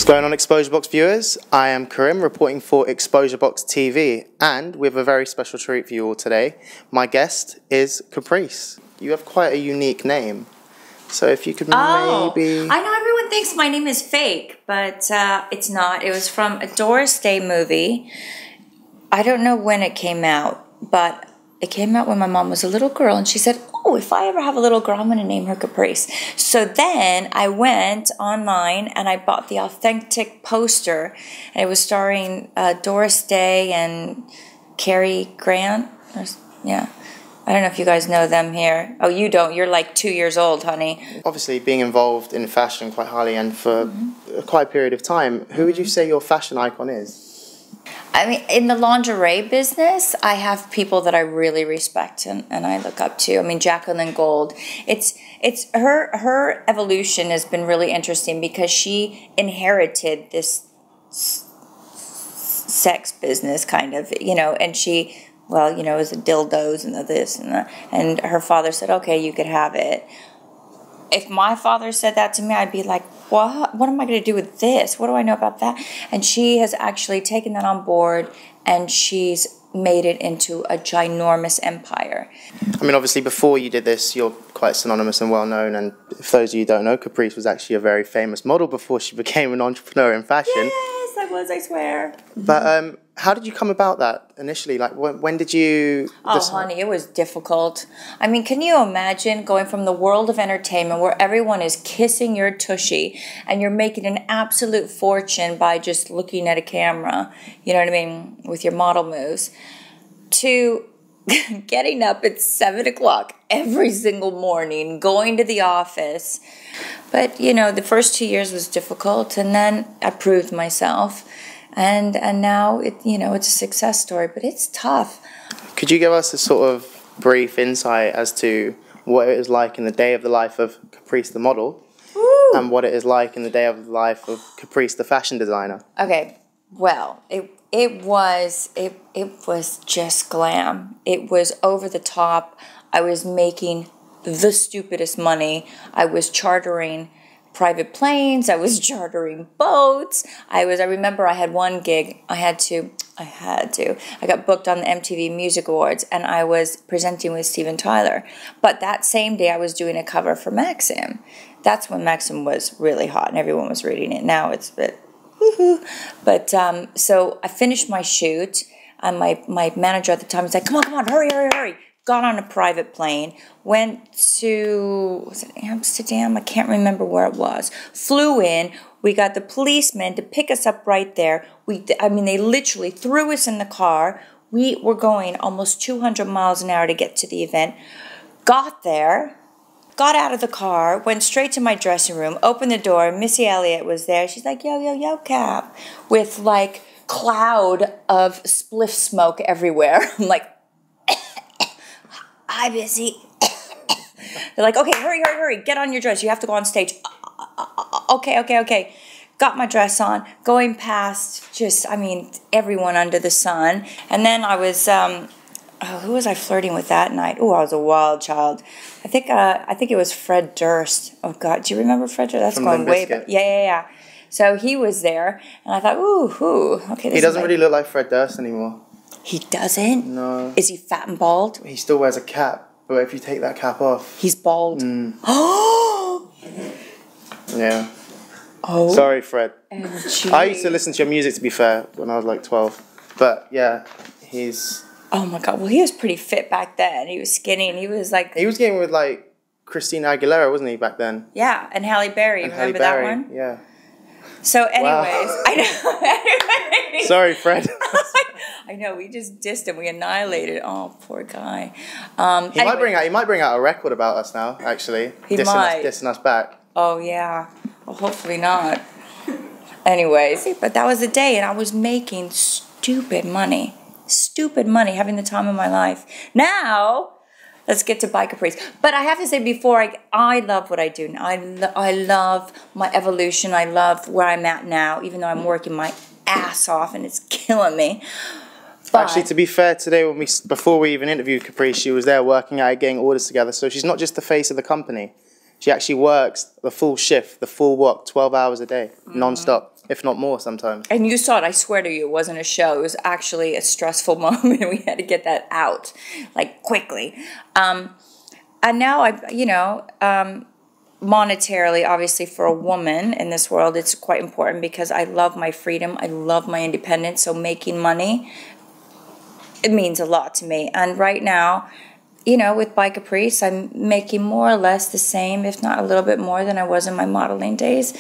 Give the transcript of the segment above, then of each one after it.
Going on, Exposure Box viewers? I am Karim reporting for Exposure Box TV, and we have a very special treat for you all today. My guest is Caprice. You have quite a unique name, so if you could maybe... I know everyone thinks my name is fake, but it's not. It was from a Doris Day movie. I don't know when it came out, but it came out when my mom was a little girl, and she said, oh, if I ever have a little girl, I'm going to name her Caprice. So then I went online and I bought the authentic poster, and it was starring Doris Day and Cary Grant. Yeah. I don't know if you guys know them here. Oh, you don't. You're like 2 years old, honey. Obviously, being involved in fashion quite highly and for quite a period of time, who would you say your fashion icon is? I mean, in the lingerie business, I have people that I really respect and I look up to. I mean, Jacqueline Gold. It's her evolution has been really interesting because she inherited this sex business kind of, and she, well, it was the dildos and the this and that. And her father said, okay, you could have it. If my father said that to me, I'd be like, what am I going to do with this? What do I know about that? And she has actually taken that on board, and she's made it into a ginormous empire. I mean, obviously, before you did this, you're quite synonymous and well-known, and for those of you who don't know, Caprice was actually a very famous model before she became an entrepreneur in fashion. Yes, I was, I swear. But how did you come about that initially? Like, when did you... Oh, honey, it was difficult. I mean, can you imagine going from the world of entertainment where everyone is kissing your tushy and you're making an absolute fortune by just looking at a camera, you know what I mean, with your model moves, to getting up at 7 o'clock every single morning, going to the office. But, the first 2 years was difficult, and then I proved myself. And now it's a success story, but it's tough. Could you give us a sort of brief insight as to what it is like in the day of the life of Caprice the model, and what it is like in the day of the life of Caprice the fashion designer? Okay, well, it was just glam. It was over the top. I was making the stupidest money. I was chartering private planes. I was chartering boats. I remember I had one gig. I got booked on the MTV Music Awards, and I was presenting with Steven Tyler. But that same day I was doing a cover for Maxim. That's when Maxim was really hot and everyone was reading it. Now it's a bit woohoo. But so I finished my shoot, and my manager at the time was like, come on, hurry. Got on a private plane, went to, was it Amsterdam? I can't remember where it was. Flew in. We got the policemen to pick us up right there. They literally threw us in the car. We were going almost 200 miles an hour to get to the event. Got there, got out of the car, went straight to my dressing room, opened the door. Missy Elliott was there. She's like, yo, Cap, with like cloud of spliff smoke everywhere. I'm like, hi, Missy. They're like, okay, hurry, get on your dress. You have to go on stage. Okay. Got my dress on, going past everyone under the sun. And then I was, who was I flirting with that night? Oh, I was a wild child. I think it was Fred Durst. Oh, God, do you remember Fred Durst? That's From going way back. Yeah. So he was there, and I thought, ooh, okay. He doesn't really look like Fred Durst anymore. He doesn't? No. Is he fat and bald? He still wears a cap, but if you take that cap off... He's bald. Oh! Yeah. Oh. Sorry, Fred. OMG. I used to listen to your music, to be fair, when I was like 12. But, yeah, he's... Oh, my God. Well, he was pretty fit back then. He was skinny, and he was like... He was getting with, like, Christina Aguilera, wasn't he, back then? Yeah, and Halle Berry. Remember that one? Yeah. So, anyways, wow. I know. Sorry, Fred. I know, we just dissed him. We annihilated. Oh, poor guy. He might bring out a record about us now, actually. He might. Dissing us back. Oh, yeah. Well, hopefully not. Anyways, but that was the day, and I was making stupid money, having the time of my life. Now, let's get to By Caprice. But I have to say before, I love what I do. I love my evolution. I love where I'm at now, even though I'm working my ass off and it's killing me. But actually, to be fair, today before we even interviewed Caprice, she was there working out, getting orders together. So she's not just the face of the company. She actually works the full shift, the full work, 12 hours a day, non-stop, if not more sometimes. And you saw it, I swear to you, it wasn't a show. It was actually a stressful moment. We had to get that out, like, quickly. And now, monetarily, obviously, for a woman in this world, it's quite important because I love my freedom. I love my independence. So making money, it means a lot to me. And right now, with By Caprice, I'm making more or less the same, if not a little bit more than I was in my modeling days.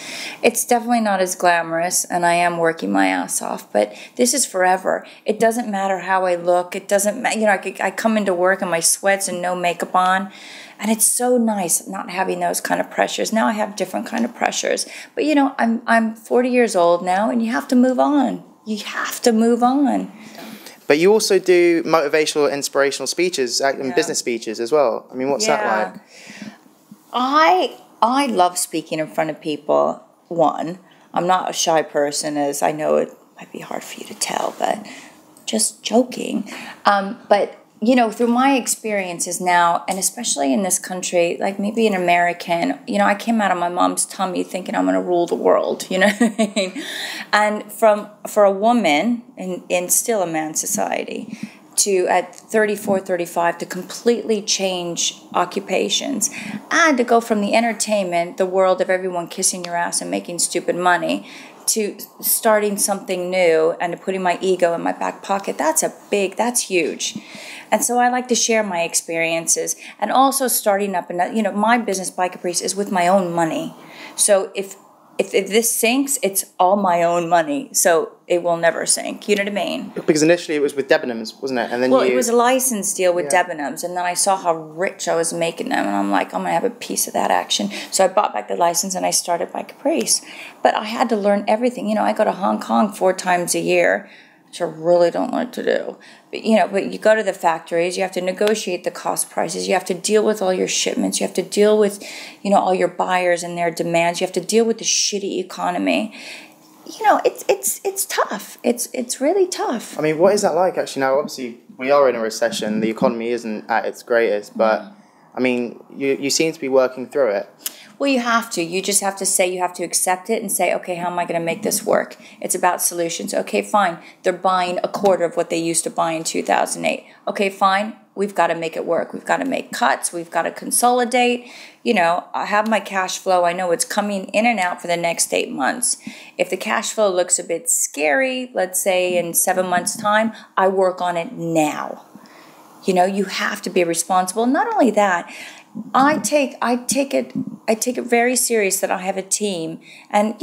It's definitely not as glamorous, and I am working my ass off, but this is forever. It doesn't matter how I look. It doesn't matter. I come into work in my sweats and no makeup on, and it's so nice not having those kind of pressures. Now I have different kind of pressures, but I'm 40 years old now, and you have to move on. You have to move on. But you also do motivational, inspirational speeches and business speeches as well. I mean, what's that like? I love speaking in front of people. One, I'm not a shy person, as I know it might be hard for you to tell, but just joking. But through my experiences now, and especially in this country, like maybe an American, I came out of my mom's tummy thinking I'm going to rule the world, you know what I mean? And for a woman in still a man's society to, at 34, 35, to completely change occupations and to go from the entertainment, the world of everyone kissing your ass and making stupid money, to starting something new and to putting my ego in my back pocket, that's huge. And so I like to share my experiences, and also starting up, and my business By Caprice is with my own money. So if this sinks, it's all my own money, so it will never sink. You know what I mean? Because initially it was with Debenhams, wasn't it? And then it was a license deal with Debenhams, and then I saw how rich I was making them, and I'm like, I'm gonna have a piece of that action. So I bought back the license and I started By Caprice. But I had to learn everything. I go to Hong Kong 4 times a year, which I really don't like to do. But you go to the factories, you have to negotiate the cost prices, you have to deal with all your shipments, you have to deal with, all your buyers and their demands, you have to deal with the shitty economy. It's tough. It's really tough. I mean, what is that like actually now? Obviously, we are in a recession, the economy isn't at its greatest, but I mean, you seem to be working through it. Well, you have to. You just have to say, you have to accept it and say, okay, how am I going to make this work? It's about solutions. Okay, fine. They're buying a quarter of what they used to buy in 2008. Okay, fine. We've got to make it work. We've got to make cuts. We've got to consolidate. I have my cash flow. I know it's coming in and out for the next 8 months. If the cash flow looks a bit scary, let's say in 7 months' time, I work on it now. You have to be responsible. Not only that, I take it very serious that I have a team, and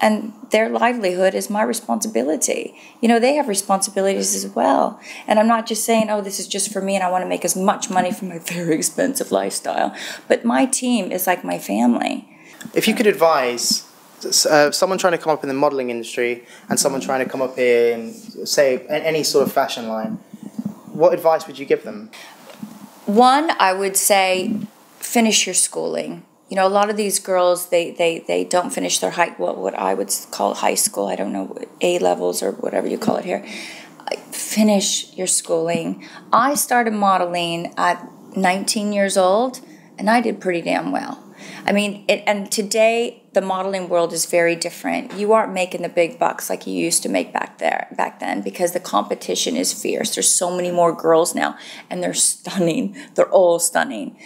and their livelihood is my responsibility. They have responsibilities as well, and I'm not just saying, oh, this is just for me and I want to make as much money from my very expensive lifestyle, but my team is like my family. If you could advise someone trying to come up in the modeling industry and someone trying to come up in, say, any sort of fashion line, what advice would you give them? One, I would say, finish your schooling. A lot of these girls, they don't finish their what I would call high school. I don't know, A levels or whatever you call it here. Finish your schooling. I started modeling at 19 years old, and I did pretty damn well. I mean, and today the modeling world is very different. You aren't making the big bucks like you used to make back then, because the competition is fierce. There's so many more girls now, and they're stunning. They're all stunning.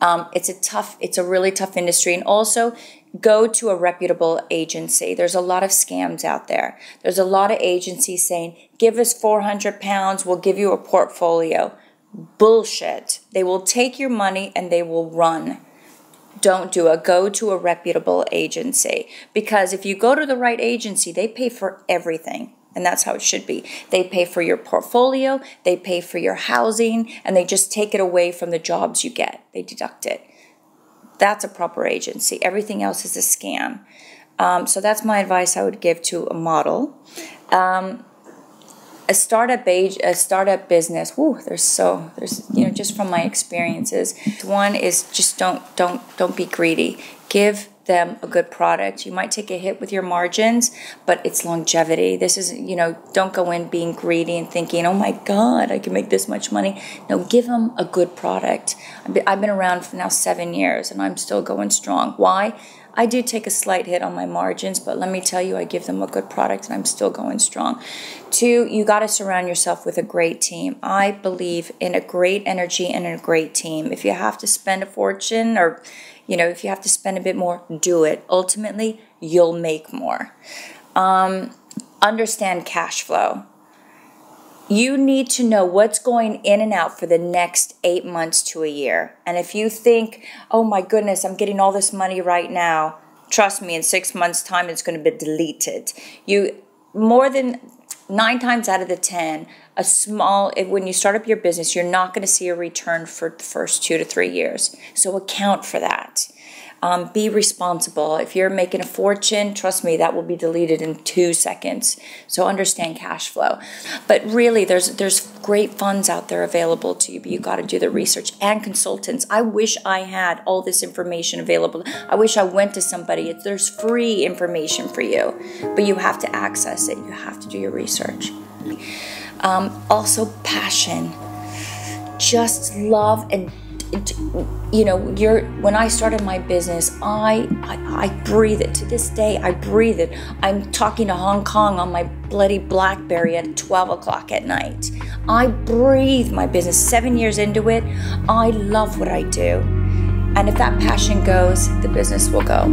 It's a really tough industry. And also, go to a reputable agency. There's a lot of scams out there. There's a lot of agencies saying, give us 400 pounds, we'll give you a portfolio. Bullshit. They will take your money and they will run. Don't do it. Go to a reputable agency. Because if you go to the right agency, they pay for everything. And that's how it should be. They pay for your portfolio, they pay for your housing, and they just take it away from the jobs you get. They deduct it. That's a proper agency. Everything else is a scam. So that's my advice I would give to a model. A startup business. There's just from my experiences. One is just don't be greedy. Give them a good product. You might take a hit with your margins, but it's longevity. This is, don't go in being greedy and thinking, oh my God, I can make this much money. No, give them a good product. I've been around for now 7 years and I'm still going strong. Why? I do take a slight hit on my margins, but let me tell you, I give them a good product and I'm still going strong. 2, you got to surround yourself with a great team. I believe in a great energy and a great team. If you have to spend a fortune or, if you have to spend a bit more, do it. Ultimately, you'll make more. Understand cash flow. You need to know what's going in and out for the next 8 months to a year. And if you think, oh my goodness, I'm getting all this money right now, trust me, in 6 months' time, it's going to be deleted. More than 9 times out of the 10, when you start up your business, you're not going to see a return for the first 2 to 3 years. So account for that. Be responsible. If you're making a fortune, trust me, that will be deleted in 2 seconds. So understand cash flow. But really, there's great funds out there available to you, but you got to do the research, and consultants. I wish I had all this information available. I wish I went to somebody. There's free information for you, but you have to access it. You have to do your research. Also, passion. Just love and when I started my business, I breathe it. To this day, I breathe it. I'm talking to Hong Kong on my bloody BlackBerry at 12 o'clock at night. I breathe my business. 7 years into it, I love what I do. And if that passion goes, the business will go.